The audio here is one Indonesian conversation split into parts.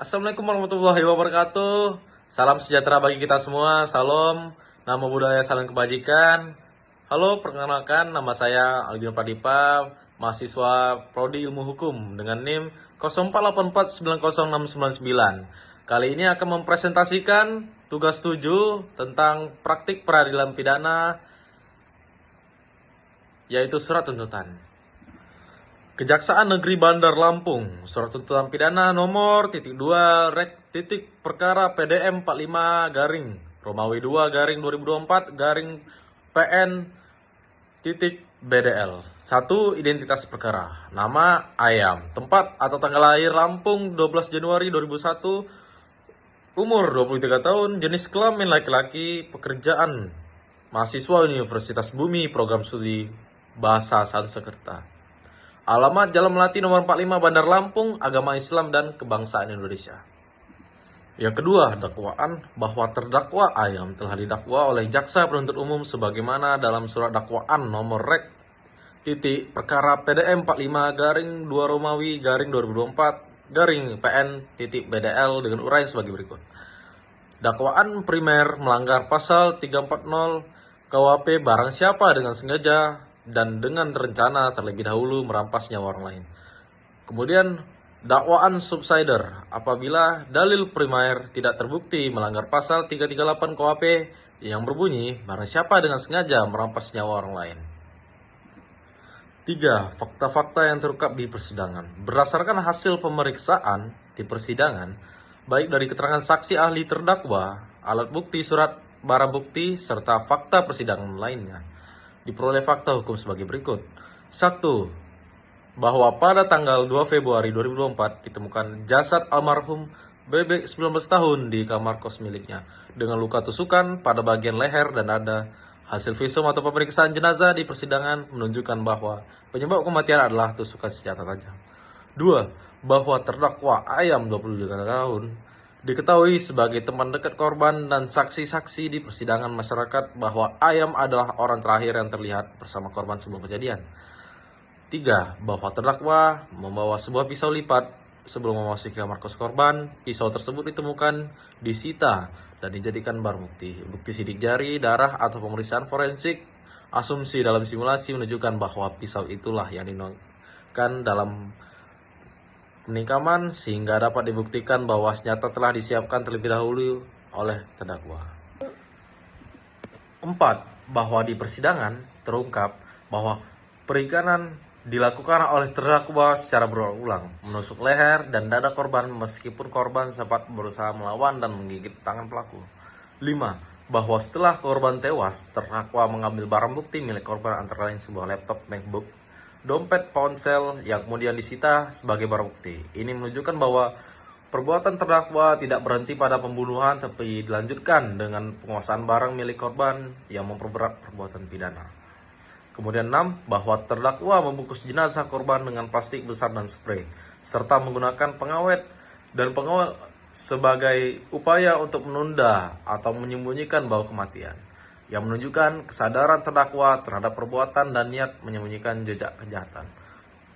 Assalamualaikum warahmatullahi wabarakatuh. Salam sejahtera bagi kita semua. Salam, nama budaya salam kebajikan. Halo, perkenalkan nama saya Aldino Pradipa, mahasiswa Prodi Ilmu Hukum dengan NIM 04849069. Kali ini akan mempresentasikan tugas 7 tentang praktik peradilan pidana, yaitu surat tuntutan. Kejaksaan Negeri Bandar Lampung, surat tuntutan pidana nomor (2) rek titik perkara PDM 45 garing Romawi 2 garing 2024 garing PN titik BDL. 1. Identitas perkara. Nama Ayam. Tempat atau tanggal lahir Lampung 12 Januari 2001. Umur 23 tahun. Jenis kelamin laki-laki. Pekerjaan mahasiswa Universitas Bumi, program studi Bahasa Sanskerta. Alamat Jalan Melati nomor 45 Bandar Lampung, agama Islam dan kebangsaan Indonesia. Yang kedua, dakwaan bahwa terdakwa Ayam telah didakwa oleh jaksa penuntut umum sebagaimana dalam surat dakwaan nomor rek titik perkara PDM 45 garing 2 Romawi garing 2024 garing PN titik BDL dengan uraian sebagai berikut. Dakwaan primer melanggar pasal 340 KUHP barang siapa dengan sengaja dan dengan rencana terlebih dahulu merampas nyawa orang lain. Kemudian dakwaan subsider apabila dalil primer tidak terbukti melanggar pasal 338 KUHP yang berbunyi barang siapa dengan sengaja merampas nyawa orang lain. 3. Fakta-fakta yang terungkap di persidangan. Berdasarkan hasil pemeriksaan di persidangan, baik dari keterangan saksi ahli terdakwa, alat bukti, surat barang bukti, serta fakta persidangan lainnya, diperoleh fakta hukum sebagai berikut. 1. Bahwa pada tanggal 2 Februari 2024 ditemukan jasad almarhum Bebek 19 tahun di kamar kos miliknya dengan luka tusukan pada bagian leher dan dada. Hasil visum atau pemeriksaan jenazah di persidangan menunjukkan bahwa penyebab kematian adalah tusukan senjata tajam. 2. Bahwa terdakwa Ayam 23 tahun diketahui sebagai teman dekat korban dan saksi-saksi di persidangan masyarakat bahwa Ayam adalah orang terakhir yang terlihat bersama korban sebelum kejadian. 3. Bahwa terdakwa membawa sebuah pisau lipat sebelum memasuki kamar kos korban. Pisau tersebut ditemukan, disita, dan dijadikan barang bukti. Bukti sidik jari, darah, atau pemeriksaan forensik. Asumsi dalam simulasi menunjukkan bahwa pisau itulah yang digunakan dalam penikaman sehingga dapat dibuktikan bahwa senjata telah disiapkan terlebih dahulu oleh terdakwa. 4. Bahwa di persidangan terungkap bahwa perikanan dilakukan oleh terdakwa secara berulang, menusuk leher dan dada korban meskipun korban sempat berusaha melawan dan menggigit tangan pelaku. 5. Bahwa setelah korban tewas, terdakwa mengambil barang bukti milik korban antara lain sebuah laptop MacBook, dompet ponsel yang kemudian disita sebagai barang bukti. Ini menunjukkan bahwa perbuatan terdakwa tidak berhenti pada pembunuhan tapi dilanjutkan dengan penguasaan barang milik korban yang memperberat perbuatan pidana. Kemudian 6. Bahwa terdakwa membungkus jenazah korban dengan plastik besar dan spray serta menggunakan pengawet sebagai upaya untuk menunda atau menyembunyikan bau kematian, yang menunjukkan kesadaran terdakwa terhadap perbuatan dan niat menyembunyikan jejak kejahatan.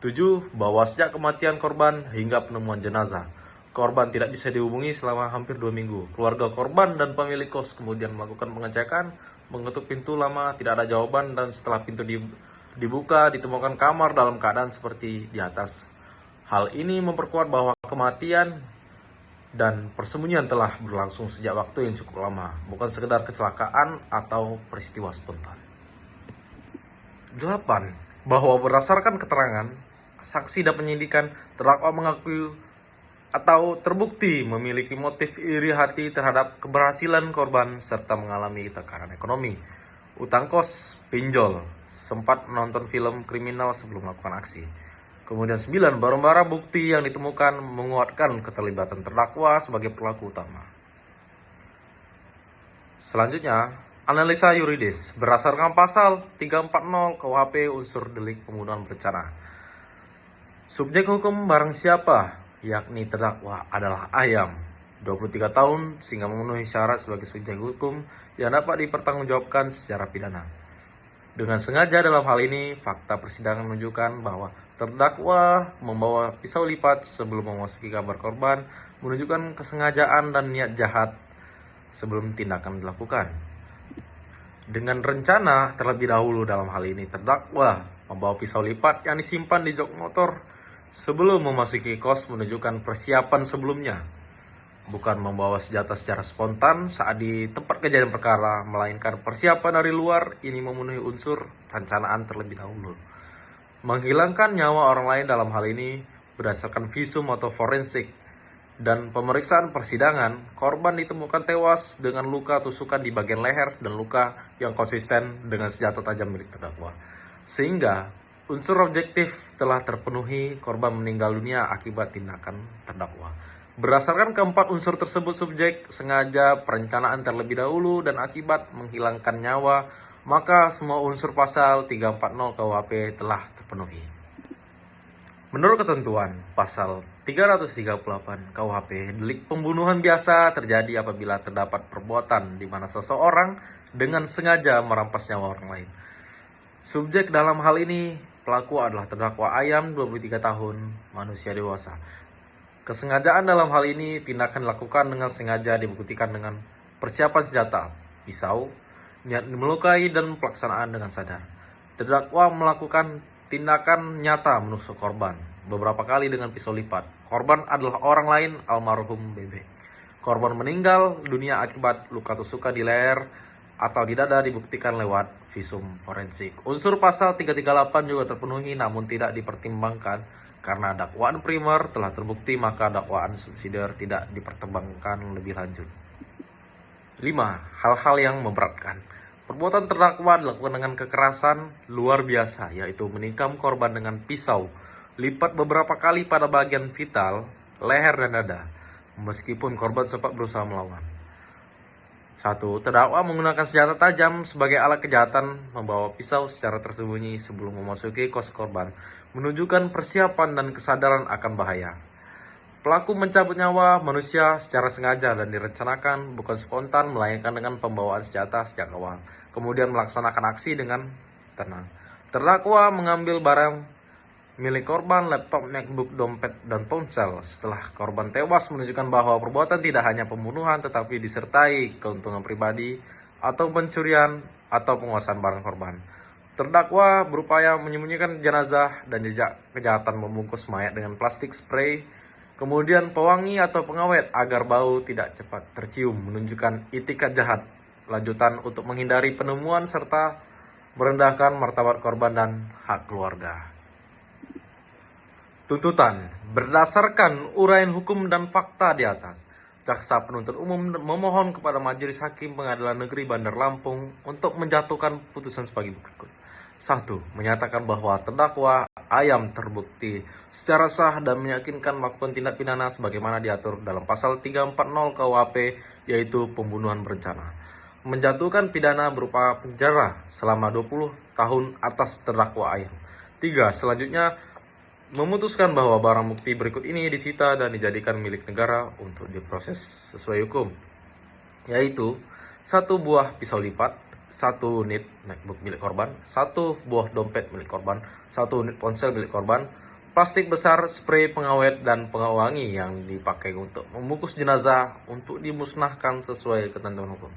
7. Bahwa sejak kematian korban hingga penemuan jenazah, korban tidak bisa dihubungi selama hampir 2 minggu. Keluarga korban dan pemilik kos kemudian melakukan pengecekan, mengetuk pintu lama, tidak ada jawaban, dan setelah pintu dibuka, ditemukan kamar dalam keadaan seperti di atas. Hal ini memperkuat bahwa kematian dan persembunyian telah berlangsung sejak waktu yang cukup lama, bukan sekedar kecelakaan atau peristiwa spontan. 8. Bahwa berdasarkan keterangan saksi dan penyidikan, terdakwa mengakui atau terbukti memiliki motif iri hati terhadap keberhasilan korban serta mengalami tekanan ekonomi, utang kos, pinjol, sempat menonton film kriminal sebelum melakukan aksi. Kemudian 9. Barang-barang bukti yang ditemukan menguatkan keterlibatan terdakwa sebagai pelaku utama. Selanjutnya, analisa yuridis berdasarkan pasal 340 KUHP unsur delik pembunuhan berencana. Subjek hukum barang siapa, yakni terdakwa adalah Ayam, 23 tahun, sehingga memenuhi syarat sebagai subjek hukum yang dapat dipertanggungjawabkan secara pidana. Dengan sengaja dalam hal ini, fakta persidangan menunjukkan bahwa terdakwa membawa pisau lipat sebelum memasuki kamar korban menunjukkan kesengajaan dan niat jahat sebelum tindakan dilakukan. Dengan rencana terlebih dahulu dalam hal ini, terdakwa membawa pisau lipat yang disimpan di jok motor sebelum memasuki kos menunjukkan persiapan sebelumnya. Bukan membawa senjata secara spontan saat di tempat kejadian perkara, melainkan persiapan dari luar. Ini memenuhi unsur perencanaan terlebih dahulu. Menghilangkan nyawa orang lain dalam hal ini berdasarkan visum atau forensik dan pemeriksaan persidangan, korban ditemukan tewas dengan luka tusukan di bagian leher dan luka yang konsisten dengan senjata tajam milik terdakwa. Sehingga unsur objektif telah terpenuhi, korban meninggal dunia akibat tindakan terdakwa. Berdasarkan keempat unsur tersebut, subjek, sengaja, perencanaan terlebih dahulu, dan akibat menghilangkan nyawa, maka semua unsur pasal 340 KUHP telah terpenuhi. Menurut ketentuan pasal 338 KUHP, delik pembunuhan biasa terjadi apabila terdapat perbuatan di mana seseorang dengan sengaja merampas nyawa orang lain. Subjek dalam hal ini pelaku adalah terdakwa Ayam, 23 tahun, manusia dewasa. Kesengajaan dalam hal ini tindakan dilakukan dengan sengaja dibuktikan dengan persiapan senjata, pisau, niat melukai, dan pelaksanaan dengan sadar. Terdakwa melakukan tindakan nyata menusuk korban beberapa kali dengan pisau lipat. Korban adalah orang lain, almarhum BB. Korban meninggal dunia akibat luka tusukan di leher atau di dada dibuktikan lewat visum forensik. Unsur pasal 338 juga terpenuhi namun tidak dipertimbangkan karena dakwaan primer telah terbukti, maka dakwaan subsidiar tidak dipertimbangkan lebih lanjut. 5. Hal-hal yang memberatkan. Perbuatan terdakwa dilakukan dengan kekerasan luar biasa, yaitu menikam korban dengan pisau lipat beberapa kali pada bagian vital, leher dan dada, meskipun korban sempat berusaha melawan. 1. Terdakwa menggunakan senjata tajam sebagai alat kejahatan, membawa pisau secara tersembunyi sebelum memasuki kos korban, menunjukkan persiapan dan kesadaran akan bahaya. Pelaku mencabut nyawa manusia secara sengaja dan direncanakan, bukan spontan, melainkan dengan pembawaan senjata sejak awal, kemudian melaksanakan aksi dengan tenang. Terdakwa mengambil barang milik korban, laptop, MacBook, dompet, dan ponsel. Setelah korban tewas, menunjukkan bahwa perbuatan tidak hanya pembunuhan tetapi disertai keuntungan pribadi atau pencurian atau penguasaan barang korban. Terdakwa berupaya menyembunyikan jenazah dan jejak kejahatan, membungkus mayat dengan plastik spray, kemudian pewangi atau pengawet agar bau tidak cepat tercium, menunjukkan itikat jahat lanjutan untuk menghindari penemuan serta merendahkan martabat korban dan hak keluarga. Tuntutan. Berdasarkan uraian hukum dan fakta di atas, jaksa penuntut umum memohon kepada Majelis Hakim Pengadilan Negeri Bandar Lampung untuk menjatuhkan putusan sebagai berikut. 1. Menyatakan bahwa terdakwa Ayam terbukti secara sah dan meyakinkan melakukan tindak pidana sebagaimana diatur dalam pasal 340 KUHP, yaitu pembunuhan berencana. Menjatuhkan pidana berupa penjara selama 20 tahun atas terdakwa Ayam. 3. Selanjutnya, memutuskan bahwa barang bukti berikut ini disita dan dijadikan milik negara untuk diproses sesuai hukum, yaitu 1 buah pisau lipat, 1 unit MacBook milik korban, 1 buah dompet milik korban, 1 unit ponsel milik korban, plastik besar, spray pengawet, dan pengawangi yang dipakai untuk membungkus jenazah untuk dimusnahkan sesuai ketentuan hukum.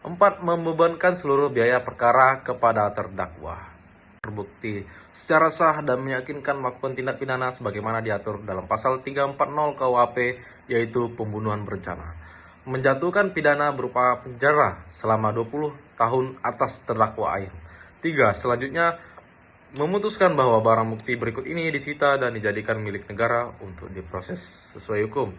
4. Membebankan seluruh biaya perkara kepada terdakwa. Terbukti secara sah dan meyakinkan melakukan tindak pidana sebagaimana diatur dalam pasal 340 KUHP, yaitu pembunuhan berencana. Menjatuhkan pidana berupa penjara selama 20 tahun atas terdakwa Ayam. 3. Selanjutnya, memutuskan bahwa barang bukti berikut ini disita dan dijadikan milik negara untuk diproses sesuai hukum,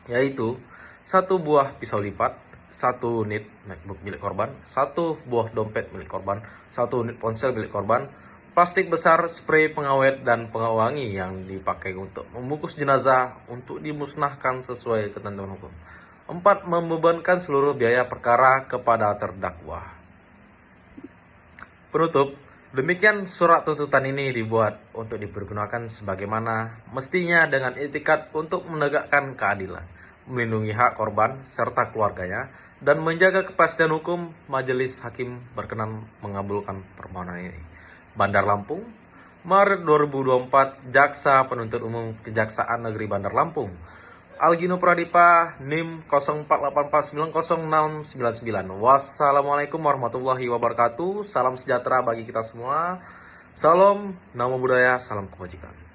yaitu 1 buah pisau lipat, 1 unit MacBook milik korban, 1 buah dompet milik korban, 1 unit ponsel milik korban, plastik besar, spray pengawet, dan pengawangi yang dipakai untuk membungkus jenazah untuk dimusnahkan sesuai ketentuan hukum. 4. Membebankan seluruh biaya perkara kepada terdakwa. Penutup. Demikian surat tuntutan ini dibuat untuk dipergunakan sebagaimana mestinya dengan itikat untuk menegakkan keadilan, melindungi hak korban serta keluarganya, dan menjaga kepastian hukum. Majelis Hakim berkenan mengabulkan permohonan ini. Bandar Lampung, Maret 2024, Jaksa Penuntut Umum Kejaksaan Negeri Bandar Lampung Algino Pradipa, NIM 0484900699. Wassalamualaikum warahmatullahi wabarakatuh. Salam sejahtera bagi kita semua. Salam, namo buddhaya, salam kebajikan.